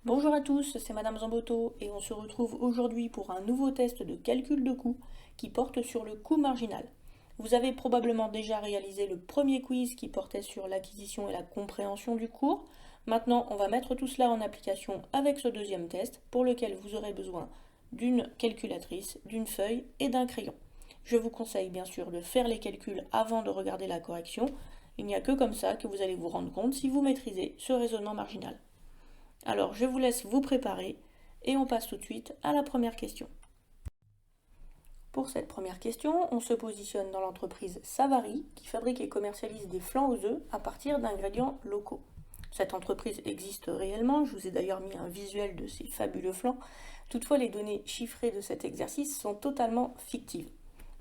Bonjour à tous, c'est Madame Zamboto et on se retrouve aujourd'hui pour un nouveau test de calcul de coût qui porte sur le coût marginal. Vous avez probablement déjà réalisé le premier quiz qui portait sur l'acquisition et la compréhension du cours. Maintenant, on va mettre tout cela en application avec ce deuxième test pour lequel vous aurez besoin d'une calculatrice, d'une feuille et d'un crayon. Je vous conseille bien sûr de faire les calculs avant de regarder la correction. Il n'y a que comme ça que vous allez vous rendre compte si vous maîtrisez ce raisonnement marginal. Alors, je vous laisse vous préparer et on passe tout de suite à la première question. Pour cette première question, on se positionne dans l'entreprise Savary qui fabrique et commercialise des flancs aux œufs à partir d'ingrédients locaux. Cette entreprise existe réellement, je vous ai d'ailleurs mis un visuel de ces fabuleux flancs. Toutefois, les données chiffrées de cet exercice sont totalement fictives.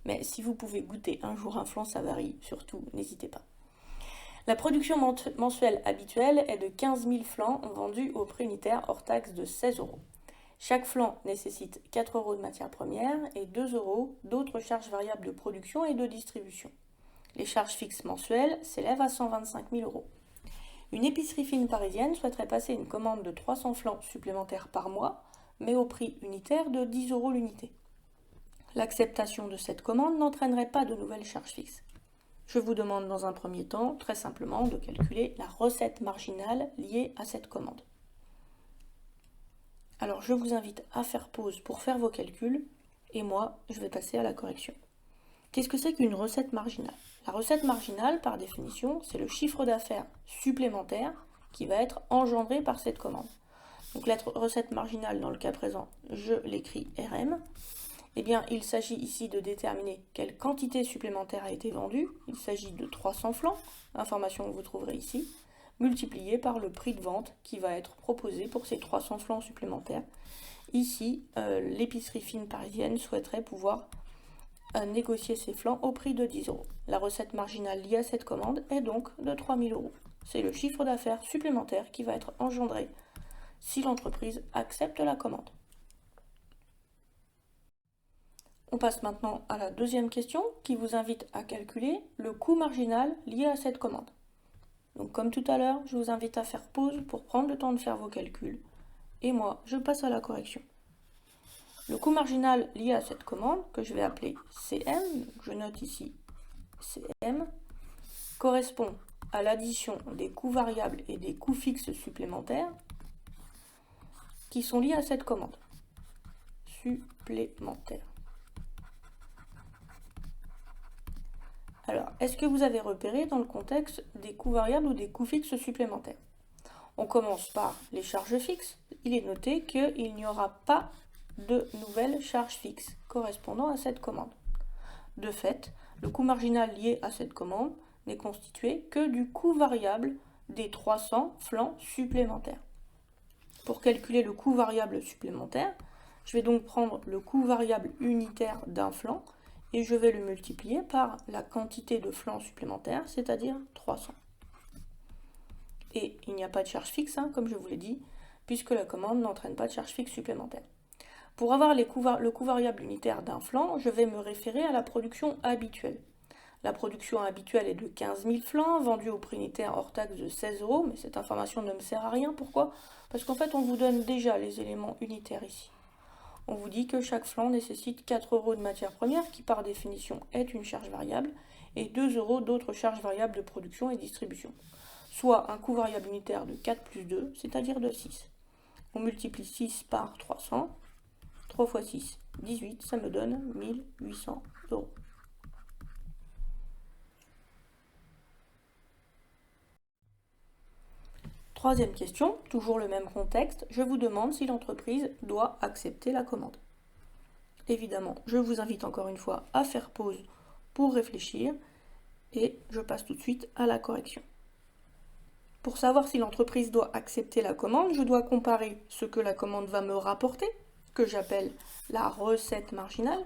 Mais si vous pouvez goûter un jour un flan Savary, surtout n'hésitez pas. La production mensuelle habituelle est de 15 000 flancs vendus au prix unitaire hors taxe de 16 euros. Chaque flanc nécessite 4 euros de matière première et 2 euros d'autres charges variables de production et de distribution. Les charges fixes mensuelles s'élèvent à 125 000 euros. Une épicerie fine parisienne souhaiterait passer une commande de 300 flancs supplémentaires par mois, mais au prix unitaire de 10 euros l'unité. L'acceptation de cette commande n'entraînerait pas de nouvelles charges fixes. Je vous demande dans un premier temps, très simplement, de calculer la recette marginale liée à cette commande. Alors je vous invite à faire pause pour faire vos calculs, et moi, je vais passer à la correction. Qu'est-ce que c'est qu'une recette marginale? La recette marginale, par définition, c'est le chiffre d'affaires supplémentaire qui va être engendré par cette commande. Donc la recette marginale, dans le cas présent, je l'écris RM. Eh bien, il s'agit ici de déterminer quelle quantité supplémentaire a été vendue. Il s'agit de 300 flancs, information que vous trouverez ici, multipliée par le prix de vente qui va être proposé pour ces 300 flancs supplémentaires. Ici, l'épicerie fine parisienne souhaiterait pouvoir négocier ces flancs au prix de 10 euros. La recette marginale liée à cette commande est donc de 3 000 euros. C'est le chiffre d'affaires supplémentaire qui va être engendré si l'entreprise accepte la commande. On passe maintenant à la deuxième question qui vous invite à calculer le coût marginal lié à cette commande. Donc comme tout à l'heure, je vous invite à faire pause pour prendre le temps de faire vos calculs. Et moi, je passe à la correction. Le coût marginal lié à cette commande, que je vais appeler CM, je note ici CM, correspond à l'addition des coûts variables et des coûts fixes supplémentaires qui sont liés à cette commande. Supplémentaires. Alors, est-ce que vous avez repéré dans le contexte des coûts variables ou des coûts fixes supplémentaires? On commence par les charges fixes. Il est noté qu'il n'y aura pas de nouvelles charges fixes correspondant à cette commande. De fait, le coût marginal lié à cette commande n'est constitué que du coût variable des 300 flancs supplémentaires. Pour calculer le coût variable supplémentaire, je vais donc prendre le coût variable unitaire d'un flanc et je vais le multiplier par la quantité de flancs supplémentaires, c'est-à-dire 300. Et il n'y a pas de charge fixe, comme je vous l'ai dit, puisque la commande n'entraîne pas de charge fixe supplémentaire. Pour avoir le coût variable unitaire d'un flanc, je vais me référer à la production habituelle. La production habituelle est de 15 000 flancs, vendus au prix unitaire hors taxe de 16 euros, mais cette information ne me sert à rien. Pourquoi? Parce qu'en fait, on vous donne déjà les éléments unitaires ici. On vous dit que chaque flanc nécessite 4 euros de matière première, qui par définition est une charge variable, et 2 euros d'autres charges variables de production et distribution. Soit un coût variable unitaire de 4 plus 2, c'est-à-dire de 6. On multiplie 6 par 300, 3 fois 6, 18, ça me donne 1800 euros. Troisième question, toujours le même contexte, je vous demande si l'entreprise doit accepter la commande. Évidemment, je vous invite encore une fois à faire pause pour réfléchir et je passe tout de suite à la correction. Pour savoir si l'entreprise doit accepter la commande, je dois comparer ce que la commande va me rapporter, que j'appelle la recette marginale,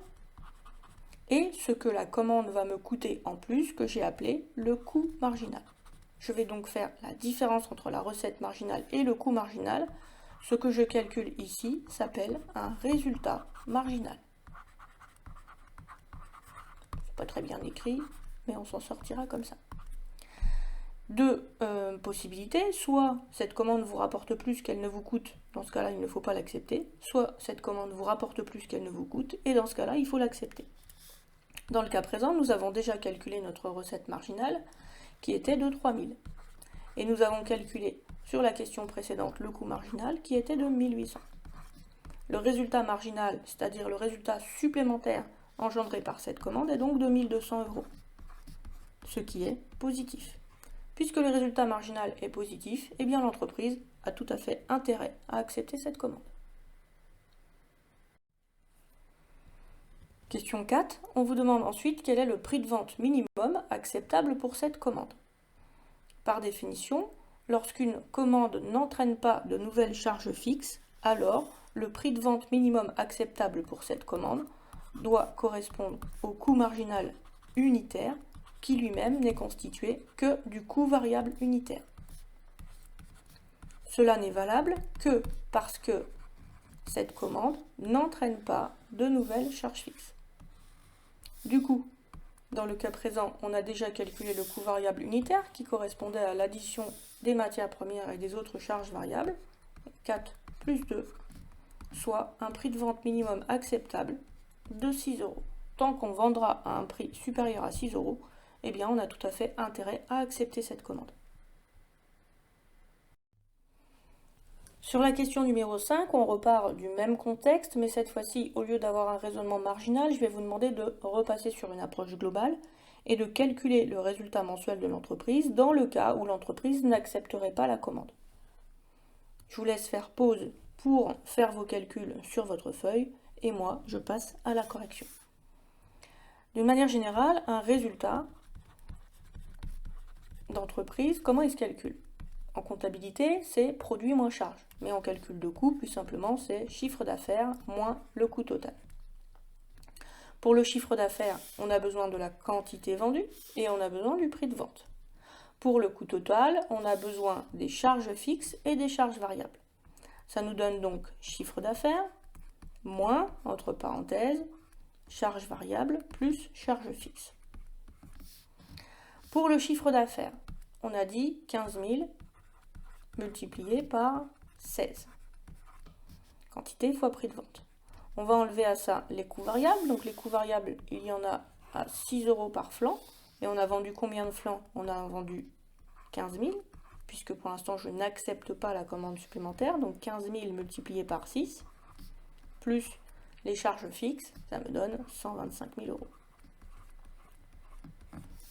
et ce que la commande va me coûter en plus, que j'ai appelé le coût marginal. Je vais donc faire la différence entre la recette marginale et le coût marginal. Ce que je calcule ici s'appelle un résultat marginal. C'est pas très bien écrit, mais on s'en sortira comme ça. deux possibilités, soit cette commande vous rapporte plus qu'elle ne vous coûte, dans ce cas-là il ne faut pas l'accepter, soit cette commande vous rapporte plus qu'elle ne vous coûte, et dans ce cas-là il faut l'accepter. Dans le cas présent, nous avons déjà calculé notre recette marginale qui était de 3000. Et nous avons calculé sur la question précédente le coût marginal qui était de 1800. Le résultat marginal, c'est-à-dire le résultat supplémentaire engendré par cette commande, est donc de 1200 €, ce qui est positif. Puisque le résultat marginal est positif, eh bien l'entreprise a tout à fait intérêt à accepter cette commande. Question 4. On vous demande ensuite quel est le prix de vente minimum acceptable pour cette commande. Par définition, lorsqu'une commande n'entraîne pas de nouvelles charges fixes, alors le prix de vente minimum acceptable pour cette commande doit correspondre au coût marginal unitaire qui lui-même n'est constitué que du coût variable unitaire. Cela n'est valable que parce que cette commande n'entraîne pas de nouvelles charges fixes. Du coup, dans le cas présent, on a déjà calculé le coût variable unitaire qui correspondait à l'addition des matières premières et des autres charges variables, 4 plus 2, soit un prix de vente minimum acceptable de 6 €. Tant qu'on vendra à un prix supérieur à 6 €, eh bien on a tout à fait intérêt à accepter cette commande. Sur la question numéro 5, on repart du même contexte, mais cette fois-ci, au lieu d'avoir un raisonnement marginal, je vais vous demander de repasser sur une approche globale et de calculer le résultat mensuel de l'entreprise dans le cas où l'entreprise n'accepterait pas la commande. Je vous laisse faire pause pour faire vos calculs sur votre feuille et moi, je passe à la correction. D'une manière générale, un résultat d'entreprise, comment il se calcule ? En comptabilité, c'est produit moins charge. Mais en calcul de coût, plus simplement, c'est chiffre d'affaires moins le coût total. Pour le chiffre d'affaires, on a besoin de la quantité vendue et on a besoin du prix de vente. Pour le coût total, on a besoin des charges fixes et des charges variables. Ça nous donne donc chiffre d'affaires moins, entre parenthèses, charge variable plus charge fixe. Pour le chiffre d'affaires, on a dit 15 000 multiplié par 16. Quantité fois prix de vente. On va enlever à ça les coûts variables. Donc les coûts variables, il y en a à 6 € par flanc. Et on a vendu combien de flancs? On a vendu 15 000, puisque pour l'instant je n'accepte pas la commande supplémentaire. Donc 15 000 multiplié par 6, plus les charges fixes, ça me donne 125 000 €.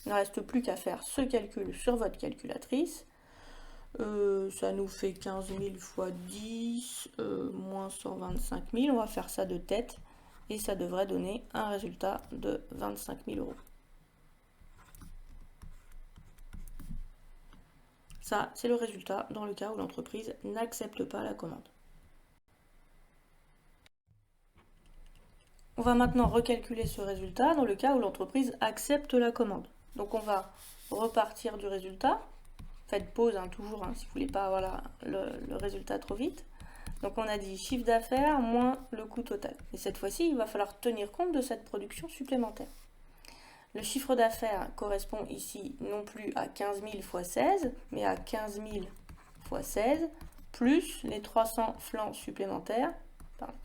Il ne reste plus qu'à faire ce calcul sur votre calculatrice. Ça nous fait 15 000 fois 10, moins 125 000. On va faire ça de tête et ça devrait donner un résultat de 25 000 €. Ça, c'est le résultat dans le cas où l'entreprise n'accepte pas la commande. On va maintenant recalculer ce résultat dans le cas où l'entreprise accepte la commande. Donc on va repartir du résultat. Faites pause toujours si vous ne voulez pas avoir le résultat trop vite. Donc on a dit chiffre d'affaires moins le coût total. Et cette fois-ci, il va falloir tenir compte de cette production supplémentaire. Le chiffre d'affaires correspond ici non plus à 15 000 fois 16, mais à 15 000 fois 16, plus les 300 flancs supplémentaires,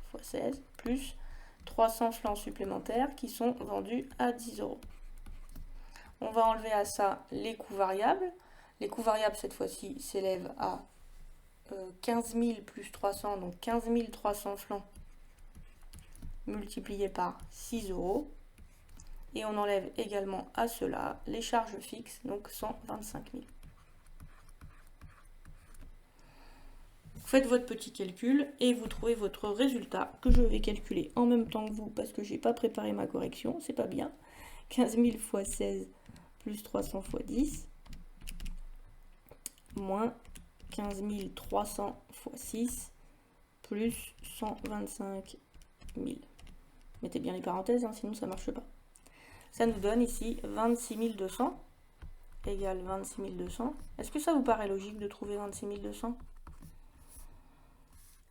fois 16, plus 300 flancs supplémentaires qui sont vendus à 10 €. On va enlever à ça les coûts variables. Les coûts variables, cette fois-ci, s'élèvent à 15 000 plus 300, donc 15 300 flancs multipliés par 6 €. Et on enlève également à cela les charges fixes, donc 125 000. Vous faites votre petit calcul et vous trouvez votre résultat que je vais calculer en même temps que vous parce que je n'ai pas préparé ma correction, c'est pas bien. 15 000 fois 16 plus 300 fois 10. Moins 15 300 fois 6 plus 125 000. Mettez bien les parenthèses, sinon ça ne marche pas. Ça nous donne ici 26 200 égale 26 200. Est-ce que ça vous paraît logique de trouver 26 200?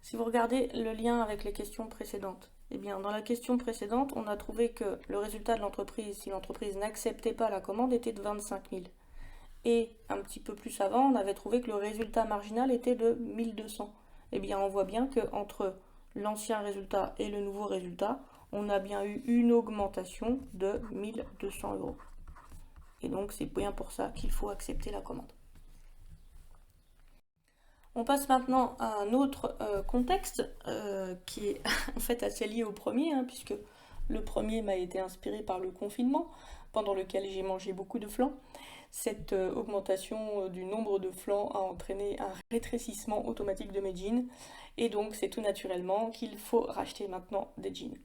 Si vous regardez le lien avec les questions précédentes, eh bien dans la question précédente, on a trouvé que le résultat de l'entreprise, si l'entreprise n'acceptait pas la commande, était de 25 000. et un petit peu plus avant, on avait trouvé que le résultat marginal était de 1200. Eh bien, on voit bien qu'entre l'ancien résultat et le nouveau résultat, on a bien eu une augmentation de 1200 euros. Et donc, c'est bien pour ça qu'il faut accepter la commande. On passe maintenant à un autre contexte qui est en fait assez lié au premier, puisque le premier m'a été inspiré par le confinement, pendant lequel j'ai mangé beaucoup de flan. Cette augmentation du nombre de flans a entraîné un rétrécissement automatique de mes jeans, et donc c'est tout naturellement qu'il faut racheter maintenant des jeans.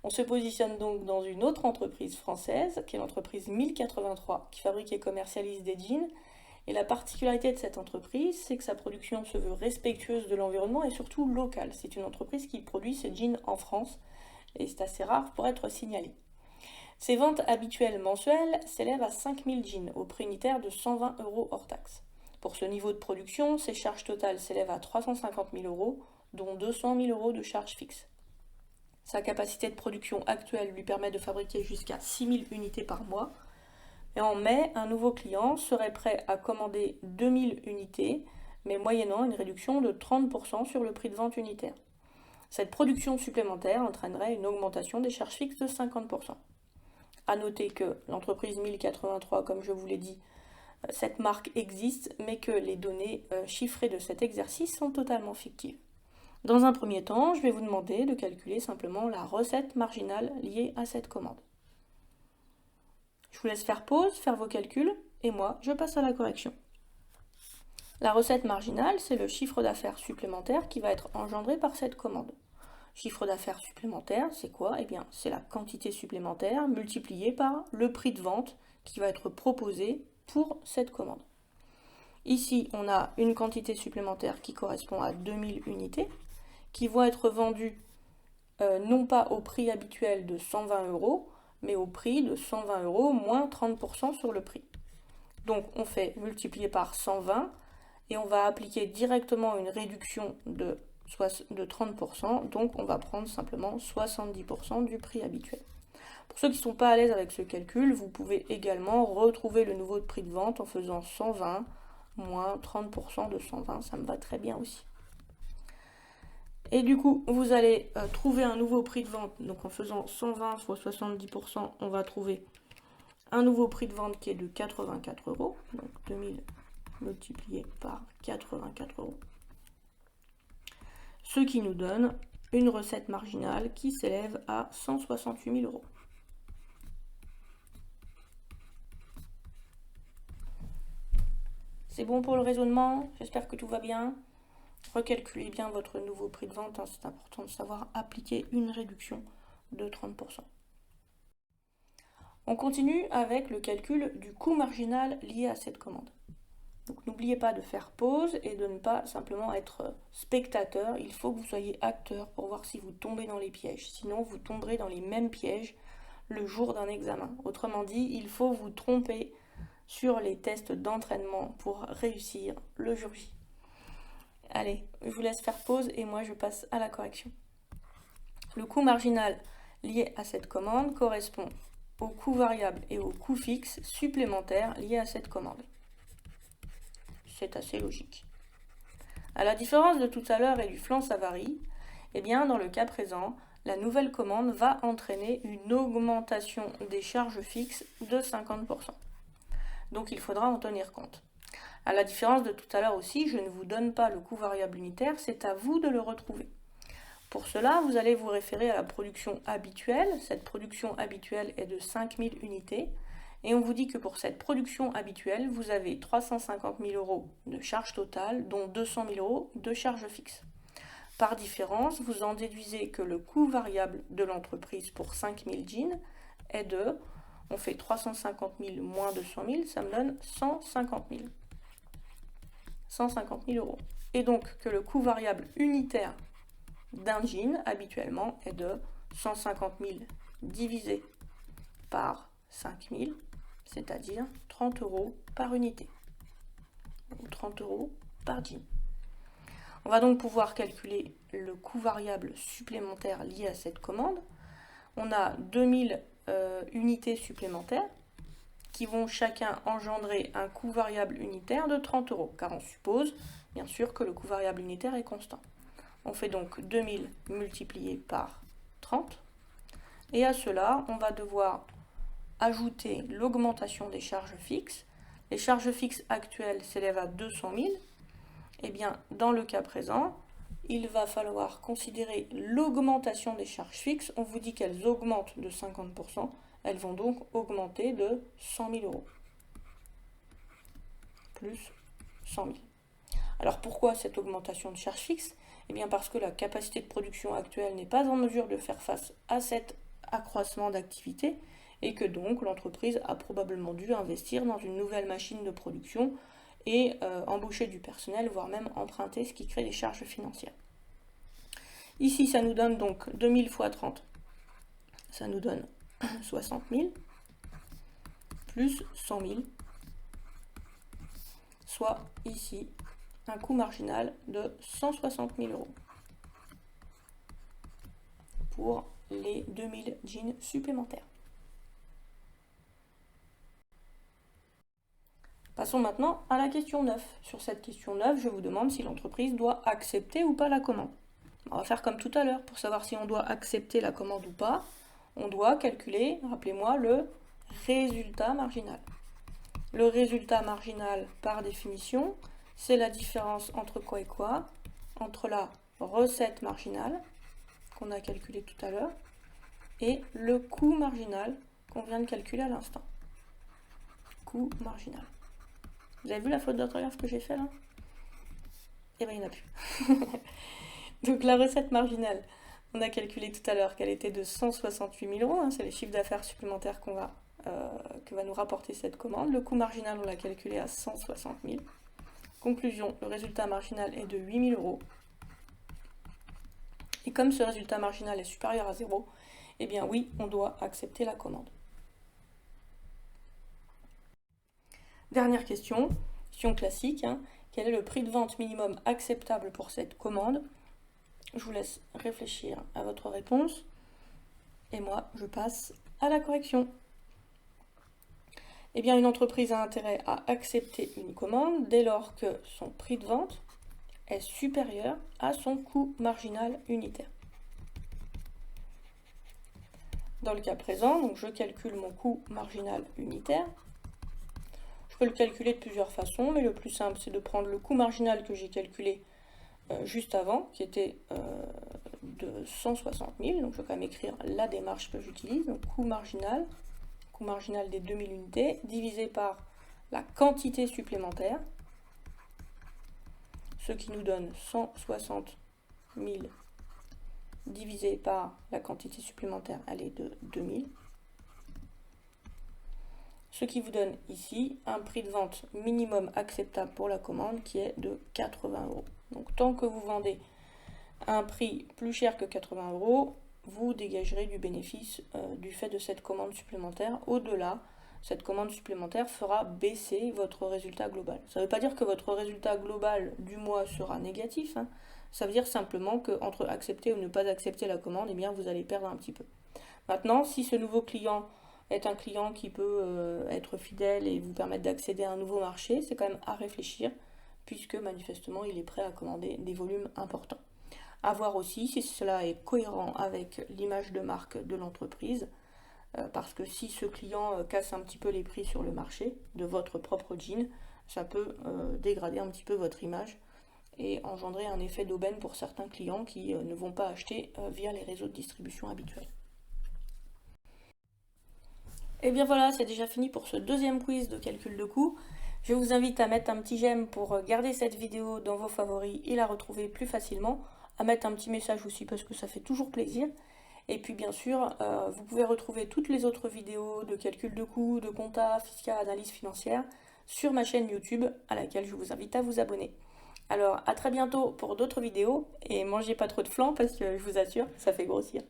On se positionne donc dans une autre entreprise française, qui est l'entreprise 1083, qui fabrique et commercialise des jeans. Et la particularité de cette entreprise, c'est que sa production se veut respectueuse de l'environnement et surtout locale. C'est une entreprise qui produit ses jeans en France, et c'est assez rare pour être signalé. Ses ventes habituelles mensuelles s'élèvent à 5000 jeans, au prix unitaire de 120 euros hors taxe. Pour ce niveau de production, ses charges totales s'élèvent à 350 000 euros, dont 200 000 euros de charges fixes. Sa capacité de production actuelle lui permet de fabriquer jusqu'à 6000 unités par mois. Et en mai, un nouveau client serait prêt à commander 2000 unités, mais moyennant une réduction de 30% sur le prix de vente unitaire. Cette production supplémentaire entraînerait une augmentation des charges fixes de 50%. A noter que l'entreprise 1083, comme je vous l'ai dit, cette marque existe, mais que les données chiffrées de cet exercice sont totalement fictives. Dans un premier temps, je vais vous demander de calculer simplement la recette marginale liée à cette commande. Je vous laisse faire pause, faire vos calculs, et moi, je passe à la correction. La recette marginale, c'est le chiffre d'affaires supplémentaire qui va être engendré par cette commande. Chiffre d'affaires supplémentaire, c'est quoi? Eh bien, c'est la quantité supplémentaire multipliée par le prix de vente qui va être proposé pour cette commande. Ici, on a une quantité supplémentaire qui correspond à 2000 unités, qui vont être vendues non pas au prix habituel de 120 euros, mais au prix de 120 euros moins 30% sur le prix. Donc on fait multiplier par 120 et on va appliquer directement une réduction de 30%, donc on va prendre simplement 70% du prix habituel. Pour ceux qui ne sont pas à l'aise avec ce calcul, vous pouvez également retrouver le nouveau prix de vente en faisant 120 moins 30% de 120, ça me va très bien aussi. Et du coup, vous allez trouver un nouveau prix de vente. Donc en faisant 120 fois 70%, on va trouver un nouveau prix de vente qui est de 84 euros. Donc 2000 multiplié par 84 euros. Ce qui nous donne une recette marginale qui s'élève à 168 000 euros. C'est bon pour le raisonnement? J'espère que tout va bien. Recalculez bien votre nouveau prix de vente, c'est important de savoir appliquer une réduction de 30%. On continue avec le calcul du coût marginal lié à cette commande. Donc n'oubliez pas de faire pause et de ne pas simplement être spectateur, il faut que vous soyez acteur pour voir si vous tombez dans les pièges. Sinon vous tomberez dans les mêmes pièges le jour d'un examen. Autrement dit, il faut vous tromper sur les tests d'entraînement pour réussir le jour J. Allez, je vous laisse faire pause et moi je passe à la correction. Le coût marginal lié à cette commande correspond au coût variable et au coût fixe supplémentaires liés à cette commande. C'est assez logique. À la différence de tout à l'heure et du flan Savary, eh bien dans le cas présent, la nouvelle commande va entraîner une augmentation des charges fixes de 50%. Donc il faudra en tenir compte. À la différence de tout à l'heure aussi, je ne vous donne pas le coût variable unitaire, c'est à vous de le retrouver. Pour cela, vous allez vous référer à la production habituelle. Cette production habituelle est de 5000 unités. Et on vous dit que pour cette production habituelle, vous avez 350 000 euros de charge totale, dont 200 000 euros de charge fixe. Par différence, vous en déduisez que le coût variable de l'entreprise pour 5000 jeans est de, on fait 350 000 moins 200 000, ça me donne 150 000. 150 000 euros. Et donc que le coût variable unitaire d'un jean habituellement est de 150 000 divisé par 5 000, c'est-à-dire 30 euros par unité, ou 30 euros par jean. On va donc pouvoir calculer le coût variable supplémentaire lié à cette commande. On a 2000 unités supplémentaires, qui vont chacun engendrer un coût variable unitaire de 30 €, car on suppose bien sûr que le coût variable unitaire est constant. On fait donc 2000 multiplié par 30, et à cela, on va devoir ajouter l'augmentation des charges fixes. Les charges fixes actuelles s'élèvent à 200 000. Eh bien, dans le cas présent, il va falloir considérer l'augmentation des charges fixes. On vous dit qu'elles augmentent de 50%. Elles vont donc augmenter de 100 000 €. Plus 100 000. Alors pourquoi cette augmentation de charges fixes? Eh bien parce que la capacité de production actuelle n'est pas en mesure de faire face à cet accroissement d'activité et que donc l'entreprise a probablement dû investir dans une nouvelle machine de production et embaucher du personnel, voire même emprunter, ce qui crée des charges financières. Ici, ça nous donne donc 2000 fois 30, ça nous donne 60 000, plus 100 000, soit ici un coût marginal de 160 000 € pour les 2000 jeans supplémentaires. Passons maintenant à la question 9. Sur cette question 9, je vous demande si l'entreprise doit accepter ou pas la commande. On va faire comme tout à l'heure. Pour savoir si on doit accepter la commande ou pas, on doit calculer, rappelez-moi, le résultat marginal. Le résultat marginal, par définition, c'est la différence entre quoi et quoi? Entre la recette marginale, qu'on a calculée tout à l'heure, et le coût marginal qu'on vient de calculer à l'instant. Coût marginal. Vous avez vu la faute d'orthographe que j'ai fait là? Eh bien, il n'y en a plus. Donc la recette marginale, on a calculé tout à l'heure qu'elle était de 168 000 €. C'est les chiffres d'affaires supplémentaires que va nous rapporter cette commande. Le coût marginal, on l'a calculé à 160 000. Conclusion, le résultat marginal est de 8 000 €. Et comme ce résultat marginal est supérieur à 0, eh bien oui, on doit accepter la commande. Dernière question, question classique. Quel est le prix de vente minimum acceptable pour cette commande? Je vous laisse réfléchir à votre réponse. Et moi, je passe à la correction. Eh bien, une entreprise a intérêt à accepter une commande dès lors que son prix de vente est supérieur à son coût marginal unitaire. Dans le cas présent, donc je calcule mon coût marginal unitaire. Je peux le calculer de plusieurs façons, mais le plus simple, c'est de prendre le coût marginal que j'ai calculé juste avant, qui était de 160 000. Donc je vais quand même écrire la démarche que j'utilise. Donc coût marginal des 2000 unités, divisé par la quantité supplémentaire, ce qui nous donne 160 000 divisé par la quantité supplémentaire, elle est de 2000. Ce qui vous donne ici un prix de vente minimum acceptable pour la commande qui est de 80 €. Donc tant que vous vendez à un prix plus cher que 80 €, vous dégagerez du bénéfice du fait de cette commande supplémentaire. Au-delà, cette commande supplémentaire fera baisser votre résultat global. Ça ne veut pas dire que votre résultat global du mois sera négatif. Ça veut dire simplement qu'entre accepter ou ne pas accepter la commande, eh bien, vous allez perdre un petit peu. Maintenant, si ce nouveau client est un client qui peut être fidèle et vous permettre d'accéder à un nouveau marché, c'est quand même à réfléchir, puisque manifestement, il est prêt à commander des volumes importants. À voir aussi si cela est cohérent avec l'image de marque de l'entreprise, parce que si ce client casse un petit peu les prix sur le marché de votre propre jean, ça peut dégrader un petit peu votre image et engendrer un effet d'aubaine pour certains clients qui ne vont pas acheter via les réseaux de distribution habituels. Et bien voilà, c'est déjà fini pour ce deuxième quiz de calcul de coûts. Je vous invite à mettre un petit j'aime pour garder cette vidéo dans vos favoris et la retrouver plus facilement, à mettre un petit message aussi parce que ça fait toujours plaisir. Et puis bien sûr, vous pouvez retrouver toutes les autres vidéos de calcul de coûts, de compta, fiscal, analyse financière sur ma chaîne YouTube à laquelle je vous invite à vous abonner. Alors à très bientôt pour d'autres vidéos et mangez pas trop de flan parce que je vous assure, ça fait grossir.